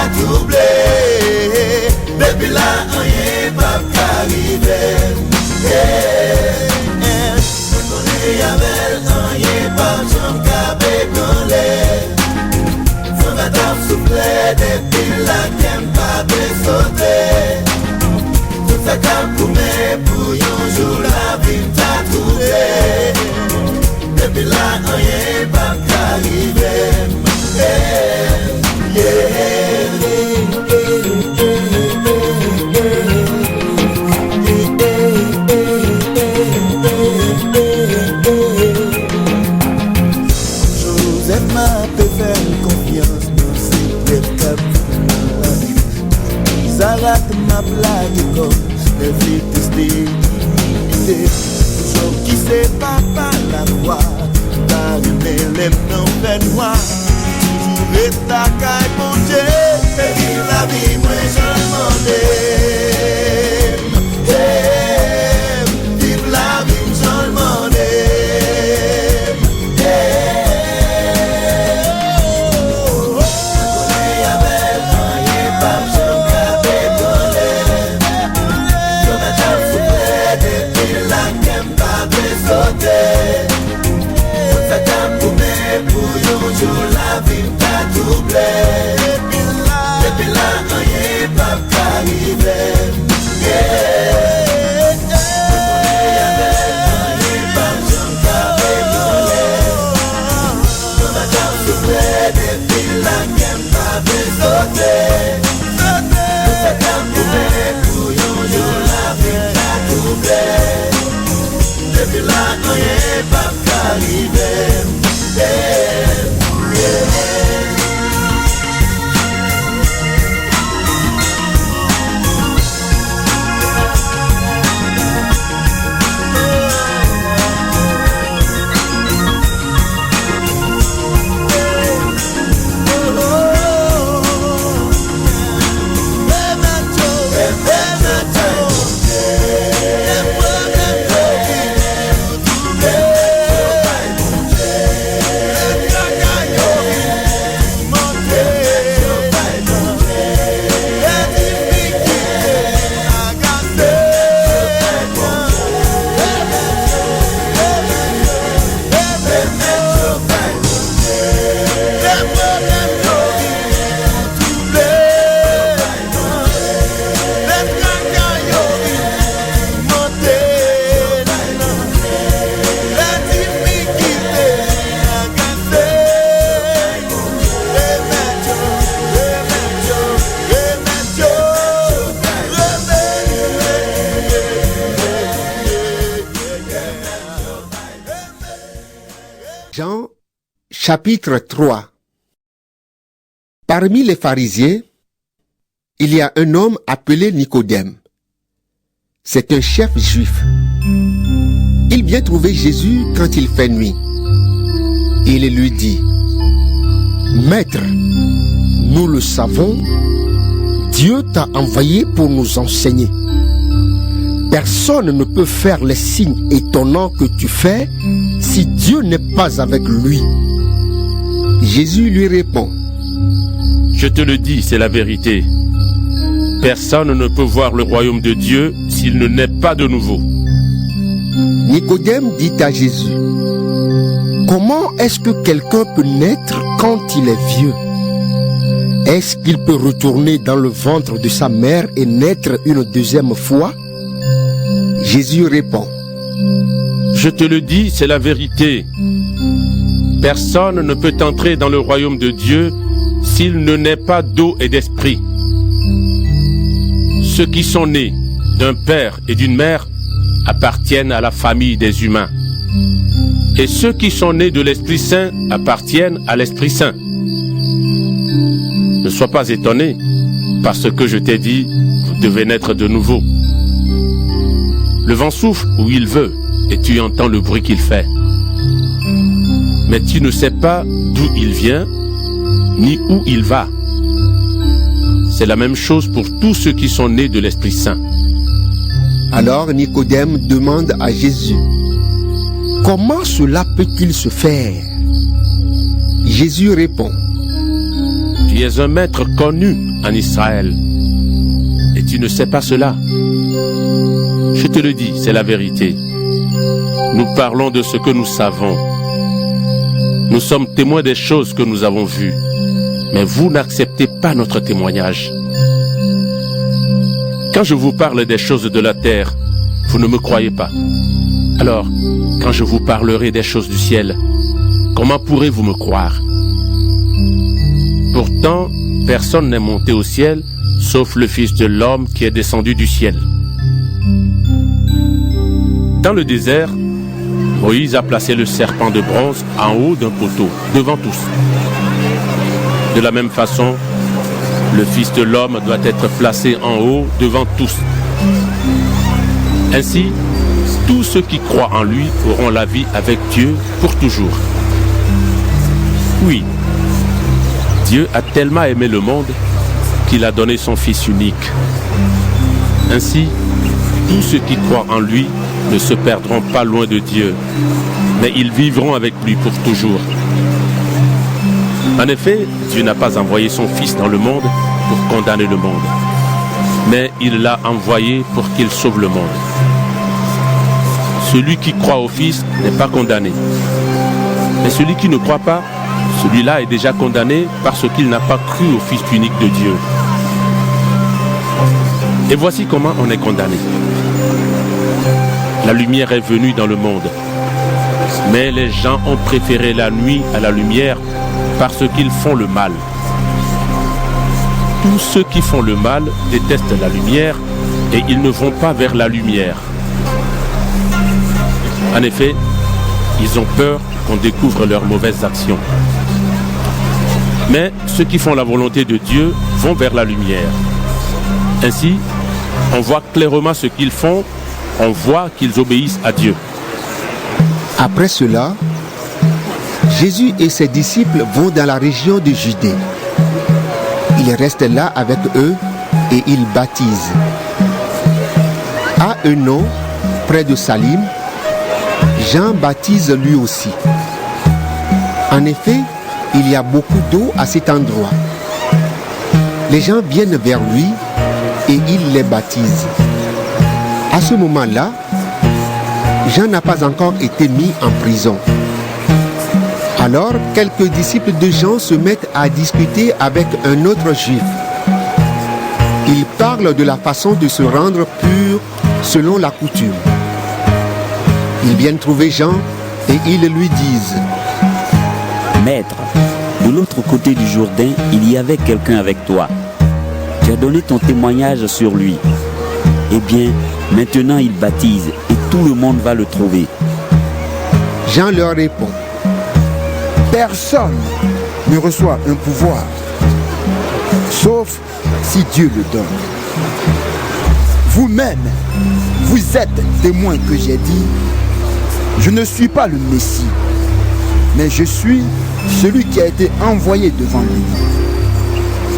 troublé. Depuis là, rien pas qu'arrivé. On avait rien pas j'en cabé dans les. Son bâtard soufflait depuis là, qu'aime pas de sauter. Tout ça cap pour mes bouillons, jour la vie t'a trouvé. Depuis là, rien pas qu'arrivé. Joseph m'a fait faire confiance, nous c'est le cap. Sarah m'a blague comme les filles testées, imité. Toujours qui sait pas par la voix, car il m'élève non fait noir. Toujours est la caille mon Dieu, et vive la vie, moi je demandais. Vive la vie, je demandais. La vie t'a troublé. Depuis là, rien pas qu'arrivé. Rien pas j'en qu'arrivé. On a tant soufflé. Depuis là, qu'aime pas de sauter. Tout ça t'a troublé. La vie t'a troublé. Depuis là, rien pas qu'arrivé. Jean, chapitre 3. Parmi les pharisiens, il y a un homme appelé Nicodème. C'est un chef juif. Il vient trouver Jésus quand il fait nuit. Il lui dit: Maître, nous le savons, Dieu t'a envoyé pour nous enseigner. Personne ne peut faire les signes étonnants que tu fais si Dieu n'est pas avec lui. Jésus lui répond: Je te le dis, c'est la vérité. Personne ne peut voir le royaume de Dieu s'il ne naît pas de nouveau. Nicodème dit à Jésus: Comment est-ce que quelqu'un peut naître quand il est vieux? Est-ce qu'il peut retourner dans le ventre de sa mère et naître une deuxième fois? Jésus répond: Je te le dis, c'est la vérité. Personne ne peut entrer dans le royaume de Dieu s'il ne naît pas d'eau et d'esprit. Ceux qui sont nés d'un père et d'une mère appartiennent à la famille des humains. Et ceux qui sont nés de l'Esprit Saint appartiennent à l'Esprit Saint. Ne sois pas étonné, parce que je t'ai dit, vous devez naître de nouveau. Le vent souffle où il veut, et tu entends le bruit qu'il fait. Mais tu ne sais pas d'où il vient, ni où il va. C'est la même chose pour tous ceux qui sont nés de l'Esprit Saint. Alors Nicodème demande à Jésus: Comment cela peut-il se faire? Jésus répond: Tu es un maître connu en Israël. Et tu ne sais pas cela. Je te le dis, c'est la vérité. Nous parlons de ce que nous savons. Nous sommes témoins des choses que nous avons vues. Mais vous n'acceptez pas notre témoignage. Quand je vous parle des choses de la terre, vous ne me croyez pas. Alors, quand je vous parlerai des choses du ciel, comment pourrez-vous me croire? Pourtant, personne n'est monté au ciel, sauf le Fils de l'homme qui est descendu du ciel. Dans le désert, Moïse a placé le serpent de bronze en haut d'un poteau, devant tous. De la même façon, le Fils de l'homme doit être placé en haut devant tous. Ainsi, tous ceux qui croient en lui auront la vie avec Dieu pour toujours. Oui, Dieu a tellement aimé le monde qu'il a donné son Fils unique. Ainsi, tous ceux qui croient en lui ne se perdront pas loin de Dieu, mais ils vivront avec lui pour toujours. En effet, Dieu n'a pas envoyé son Fils dans le monde pour condamner le monde, mais il l'a envoyé pour qu'il sauve le monde. Celui qui croit au Fils n'est pas condamné, mais celui qui ne croit pas, celui-là est déjà condamné parce qu'il n'a pas cru au Fils unique de Dieu. Et voici comment on est condamné. La lumière est venue dans le monde, mais les gens ont préféré la nuit à la lumière parce qu'ils font le mal. Tous ceux qui font le mal détestent la lumière et ils ne vont pas vers la lumière. En effet, ils ont peur qu'on découvre leurs mauvaises actions. Mais ceux qui font la volonté de Dieu vont vers la lumière. Ainsi, on voit clairement ce qu'ils font, on voit qu'ils obéissent à Dieu. Après cela, Jésus et ses disciples vont dans la région de Judée. Il reste là avec eux et il baptise. À Eunon, près de Salim, Jean baptise lui aussi. En effet, il y a beaucoup d'eau à cet endroit. Les gens viennent vers lui et il les baptise. À ce moment-là, Jean n'a pas encore été mis en prison. Alors, quelques disciples de Jean se mettent à discuter avec un autre juif. Ils parlent de la façon de se rendre pur selon la coutume. Ils viennent trouver Jean et ils lui disent: Maître, de l'autre côté du Jourdain, il y avait quelqu'un avec toi. Tu as donné ton témoignage sur lui. Eh bien, maintenant il baptise et tout le monde va le trouver. Jean leur répond: Personne ne reçoit un pouvoir, sauf si Dieu le donne. Vous-même, vous êtes témoins que j'ai dit: je ne suis pas le Messie, mais je suis celui qui a été envoyé devant lui.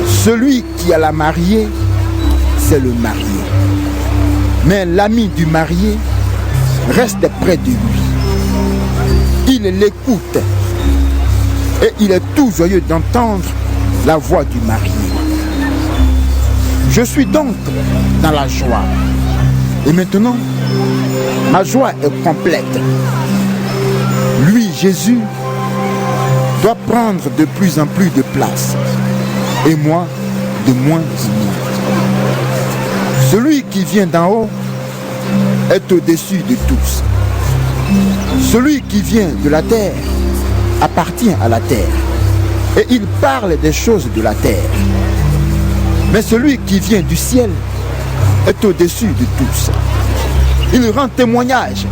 Celui qui a la mariée, c'est le marié. Mais l'ami du marié reste près de lui. Il l'écoute et il est tout joyeux d'entendre la voix du marié. Je suis donc dans la joie. Et maintenant, ma joie est complète. Lui, Jésus, doit prendre de plus en plus de place. Et moi, de moins en moins. Celui qui vient d'en haut est au-dessus de tous. Celui qui vient de la terre appartient à la terre. Et il parle des choses de la terre. Mais celui qui vient du ciel est au-dessus de tous. Il rend témoignage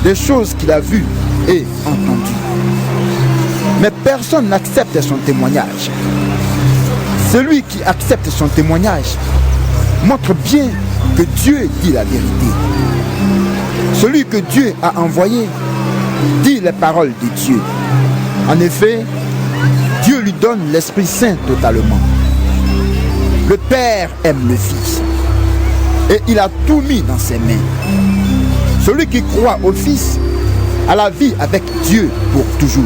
des choses qu'il a vues et entendues. Mais personne n'accepte son témoignage. Celui qui accepte son témoignage montre bien que Dieu dit la vérité. Celui que Dieu a envoyé dit les paroles de Dieu. En effet, Dieu lui donne l'Esprit Saint totalement. Le Père aime le Fils et il a tout mis dans ses mains. Celui qui croit au Fils a la vie avec Dieu pour toujours.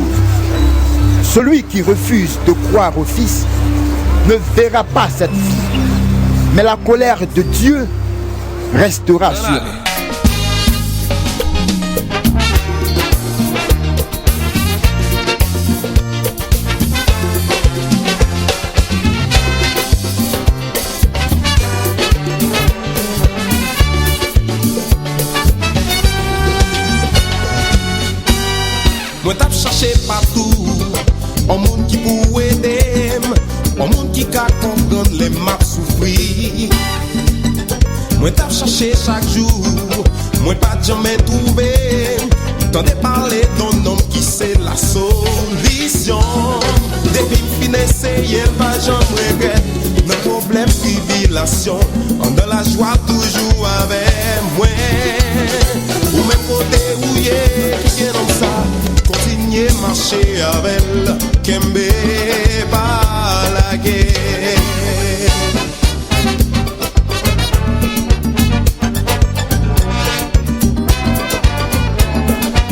Celui qui refuse de croire au Fils ne verra pas cette vie, mais la colère de Dieu restera sur eux. Moi t'ap cherché partout, un monde qui pour aider, un monde qui ka comprendre les maps souffrir. Moi t'ap cherché chaque jour, moi pas jamais trouvé. T'entendais parler d'un homme qui c'est la solution. Depuis fin essayer, pas jamais regrette. Nos problèmes, tribulations, on de la joie toujours avec moi. Ou même côté où y'a qui est comme ça. Continuer marcher avec elle, Kembe pas la guerre.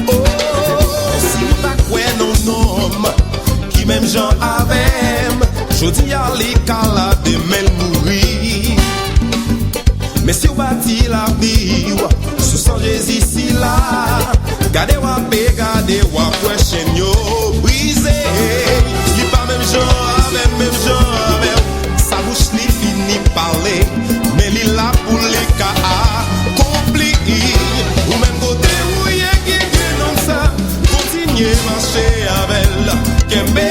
Oh, si vous pas quoi non homme, qui même Jean avec, je dis à l'écala de mel mourir. Mais si vous bâti la vie, sous son Jésus ici là. Gade wapé, gade wapwe chen yo brisé. Li pa même gens avec. Sa bouche li fini parler, mais li la pour les ka accompli. Ou même côté où y'a qui est comme ça, continuer marcher avec elle. Kembe.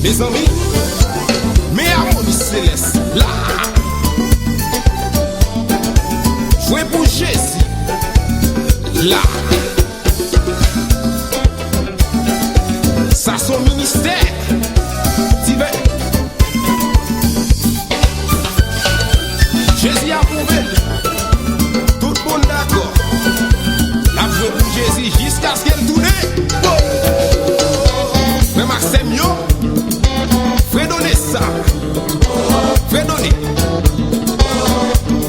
Mes amis, mes harmonies célestes, là, jouez pour Jésus, là, ça son ministère, divin. Jésus a prouvé, tout le monde d'accord, la joué pour Jésus jusqu'à ce qu'elle tourne. Mais Maxime, yo, fais donner ça, fais donner,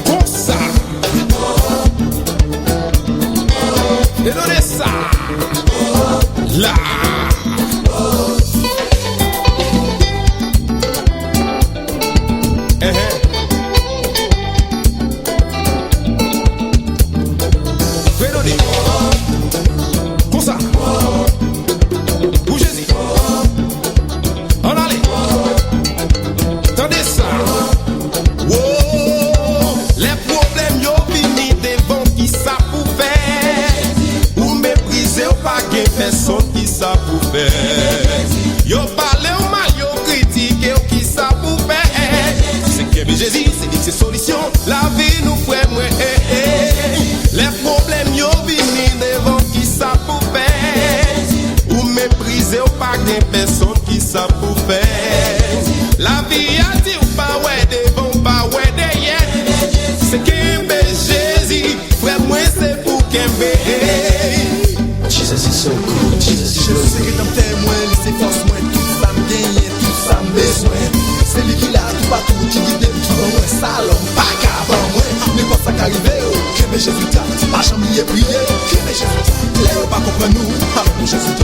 comme ça, fais donner ça, là. Fais donner, comme ça, pour Jésus. On allait. Tendez ça. Oh, les problèmes yo fini devant qui ça pour faire. Ou mépriser ou pas que personne qui ça pour faire. Yo parle ou mal yo critiquer ou qui ça pour faire. C'est que Jésus, c'est dit que c'est solution. La vie nous fait moins. Les problèmes yo fini devant qui ça pour faire. Ou mépriser ou pas que personne qui ça pour faire. La vie a dit ou pas ouais devant pas ouais derrière. C'est Kembe Jésus, frère moi c'est pour Kembe. Jesus is so good, Jesus is so good. C'est que t'en témoin, c'est force moi, tout ça me gagne, tout ça me besoin. C'est lui qui l'a tout partout, qui guide tout bon moi, salon, pas qu'avant moi. Mais quand ça qu'arrive, Kembe Jésus t'a, pas jamais prier, Kembe Jésus t'a. Là, pas comprendre nous, alors Jésus t'a.